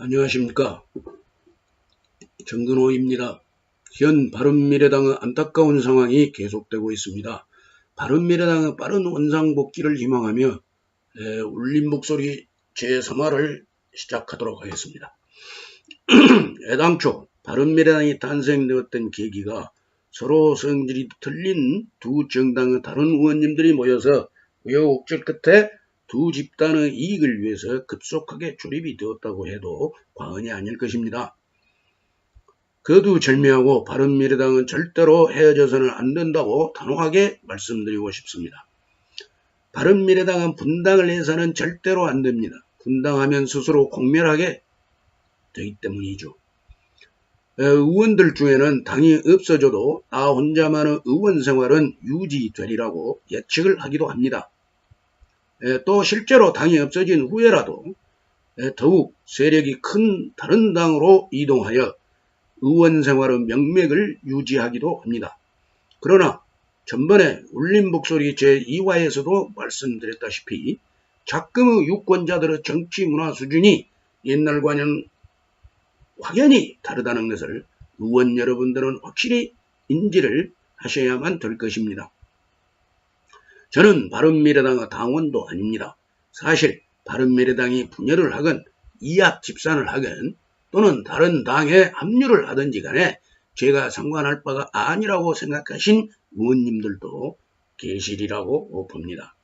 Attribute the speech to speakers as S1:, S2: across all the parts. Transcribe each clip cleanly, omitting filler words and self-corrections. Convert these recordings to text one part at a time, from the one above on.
S1: 안녕하십니까. 정근호입니다. 현 바른미래당의 안타까운 상황이 계속되고 있습니다. 바른미래당의 빠른 원상복귀를 희망하며 울린 목소리 제3화를 시작하도록 하겠습니다. 애당초 바른미래당이 탄생되었던 계기가 서로 성질이 틀린 두 정당의 다른 의원님들이 모여서 우여곡절 끝에 두 집단의 이익을 위해서 급속하게 조립이 되었다고 해도 과언이 아닐 것입니다. 거두절미하고 바른미래당은 절대로 헤어져서는 안 된다고 단호하게 말씀드리고 싶습니다. 바른미래당은 분당을 해서는 절대로 안 됩니다. 분당하면 스스로 공멸하게 되기 때문이죠. 의원들 중에는 당이 없어져도 나 혼자만의 의원 생활은 유지되리라고 예측을 하기도 합니다. 또 실제로 당이 없어진 후에라도 더욱 세력이 큰 다른 당으로 이동하여 의원 생활의 명맥을 유지하기도 합니다. 그러나 전번에 울린 목소리 제2화에서도 말씀드렸다시피 작금의 유권자들의 정치 문화 수준이 옛날과는 확연히 다르다는 것을 의원 여러분들은 확실히 인지를 하셔야만 될 것입니다. 저는 바른미래당의 당원도 아닙니다. 사실 바른미래당이 분열을 하건 이합 집산을 하건 또는 다른 당에 합류를 하든지 간에 제가 상관할 바가 아니라고 생각하신 의원님들도 계시리라고 봅니다.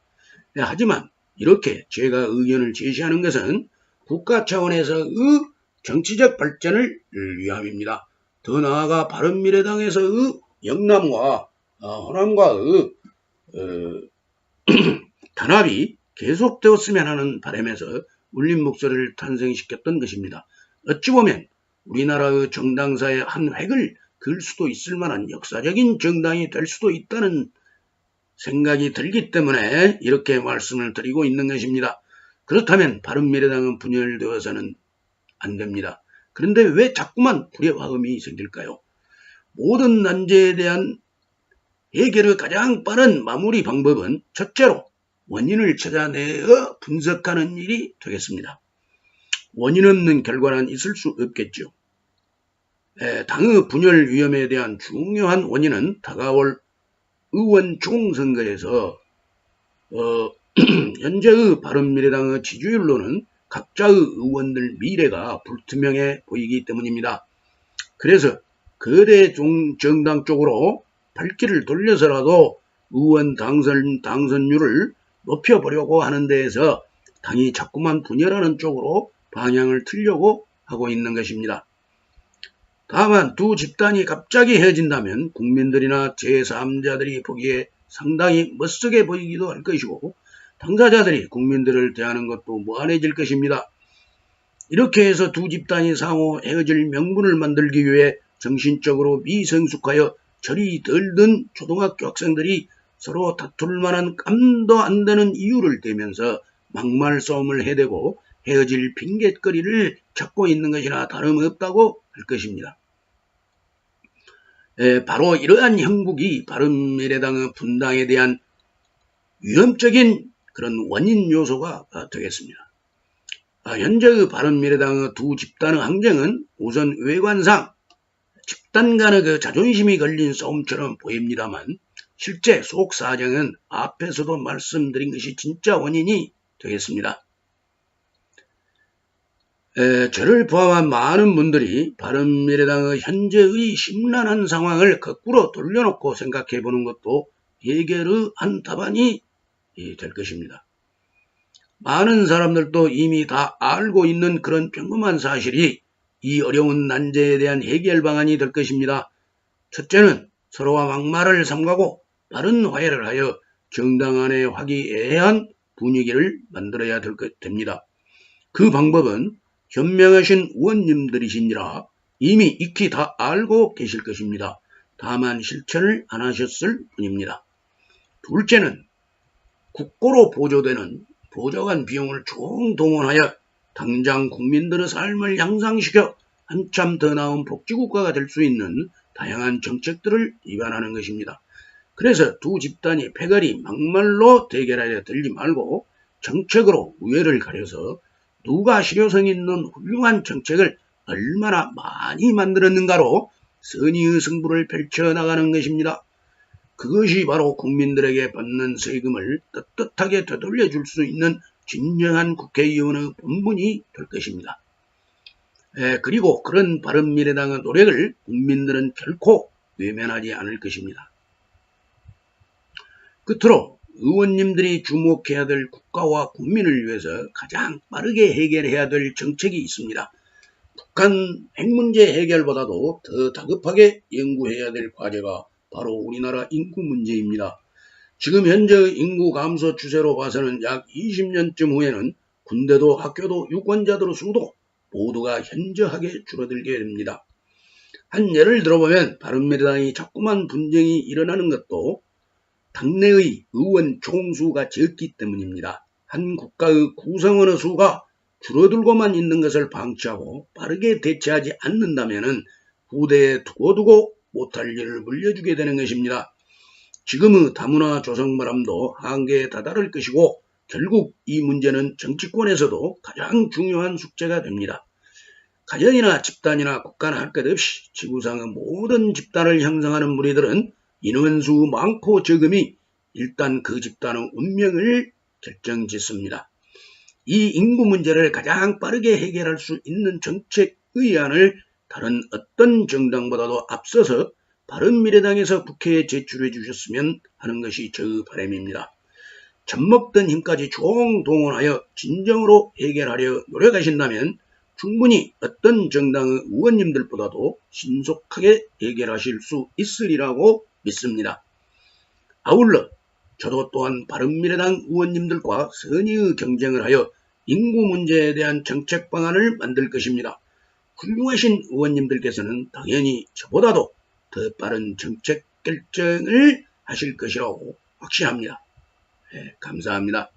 S1: 하지만 이렇게 제가 의견을 제시하는 것은 국가 차원에서의 정치적 발전을 위함입니다. 더 나아가 바른미래당에서의 영남과 호남과의 단합이 계속되었으면 하는 바람에서 울린 목소리를 탄생시켰던 것입니다. 어찌 보면 우리나라의 정당사의 한 획을 그을 수도 있을 만한 역사적인 정당이 될 수도 있다는 생각이 들기 때문에 이렇게 말씀을 드리고 있는 것입니다. 그렇다면 바른미래당은 분열되어서는 안 됩니다. 그런데 왜 자꾸만 불협화음이 생길까요? 모든 난제에 대한 해결의 가장 빠른 마무리 방법은 첫째로 원인을 찾아내어 분석하는 일이 되겠습니다. 원인 없는 결과는 있을 수 없겠죠. 당의 분열 위험에 대한 중요한 원인은 다가올 의원 총선거에서 현재의 바른미래당의 지지율로는 각자의 의원들 미래가 불투명해 보이기 때문입니다. 그래서 거대 정당 쪽으로 발길을 돌려서라도 의원 당선율을 높여보려고 하는 데에서 당이 자꾸만 분열하는 쪽으로 방향을 틀려고 하고 있는 것입니다. 다만 두 집단이 갑자기 헤어진다면 국민들이나 제3자들이 보기에 상당히 멋스게 보이기도 할 것이고 당사자들이 국민들을 대하는 것도 무한해질 것입니다. 이렇게 해서 두 집단이 상호 헤어질 명분을 만들기 위해 정신적으로 미성숙하여 절이 덜 든 초등학교 학생들이 서로 다툴 만한 깜도 안 되는 이유를 대면서 막말 싸움을 해대고 헤어질 핑곗거리를 찾고 있는 것이나 다름없다고 할 것입니다. 바로 이러한 형국이 바른미래당의 분당에 대한 위험적인 그런 원인 요소가 되겠습니다. 현재의 바른미래당의 두 집단의 항쟁은 우선 외관상 집단 간의 그 자존심이 걸린 싸움처럼 보입니다만 실제 속 사정은 앞에서도 말씀드린 것이 진짜 원인이 되겠습니다. 저를 포함한 많은 분들이 바른미래당의 현재의 심란한 상황을 거꾸로 돌려놓고 생각해 보는 것도 해결의 한 답안이 될 것입니다. 많은 사람들도 이미 다 알고 있는 그런 평범한 사실이 이 어려운 난제에 대한 해결 방안이 될 것입니다. 첫째는 서로와 막말을 삼가고 바른 화해를 하여 정당 안에 화기애애한 분위기를 만들어야 됩니다. 그 방법은 현명하신 의원님들이시니라 이미 익히 다 알고 계실 것입니다. 다만 실천을 안 하셨을 뿐입니다. 둘째는 국고로 보조되는 보조관 비용을 총동원하여 당장 국민들의 삶을 향상시켜 한참 더 나은 복지국가가 될 수 있는 다양한 정책들을 입안하는 것입니다. 그래서 두 집단이 패거리 막말로 대결하려 들지 말고 정책으로 우열을 가려서 누가 실효성 있는 훌륭한 정책을 얼마나 많이 만들었는가로 선의의 승부를 펼쳐나가는 것입니다. 그것이 바로 국민들에게 받는 세금을 떳떳하게 되돌려줄 수 있는 진정한 국회의원의 본분이 될 것입니다. 그리고 그런 바른미래당의 노력을 국민들은 결코 외면하지 않을 것입니다. 끝으로 의원님들이 주목해야 될 국가와 국민을 위해서 가장 빠르게 해결해야 될 정책이 있습니다. 북한 핵 문제 해결보다도 더 다급하게 연구해야 될 과제가 바로 우리나라 인구 문제입니다. 지금 현재 인구 감소 추세로 봐서는 약 20년쯤 후에는 군대도 학교도 유권자들의 수도 모두가 현저하게 줄어들게 됩니다. 한 예를 들어보면 바른미래당이 자꾸만 분쟁이 일어나는 것도 당내의 의원 총수가 적기 때문입니다. 한 국가의 구성원의 수가 줄어들고만 있는 것을 방치하고 빠르게 대처하지 않는다면 후대에 두고두고 못할 일을 물려주게 되는 것입니다. 지금의 다문화 조성바람도 한계에 다다를 것이고 결국 이 문제는 정치권에서도 가장 중요한 숙제가 됩니다. 가정이나 집단이나 국가나 할 것 없이 지구상의 모든 집단을 형성하는 무리들은 인원수 많고 적음이 일단 그 집단의 운명을 결정짓습니다. 이 인구 문제를 가장 빠르게 해결할 수 있는 정책 의안을 다른 어떤 정당보다도 앞서서 바른미래당에서 국회에 제출해 주셨으면 하는 것이 저의 바람입니다. 젖먹던 힘까지 총동원하여 진정으로 해결하려 노력하신다면 충분히 어떤 정당의 의원님들보다도 신속하게 해결하실 수 있으리라고 믿습니다. 아울러 저도 또한 바른미래당 의원님들과 선의의 경쟁을 하여 인구 문제에 대한 정책 방안을 만들 것입니다. 훌륭하신 의원님들께서는 당연히 저보다도 더 빠른 정책 결정을 하실 것이라고 확신합니다. 감사합니다.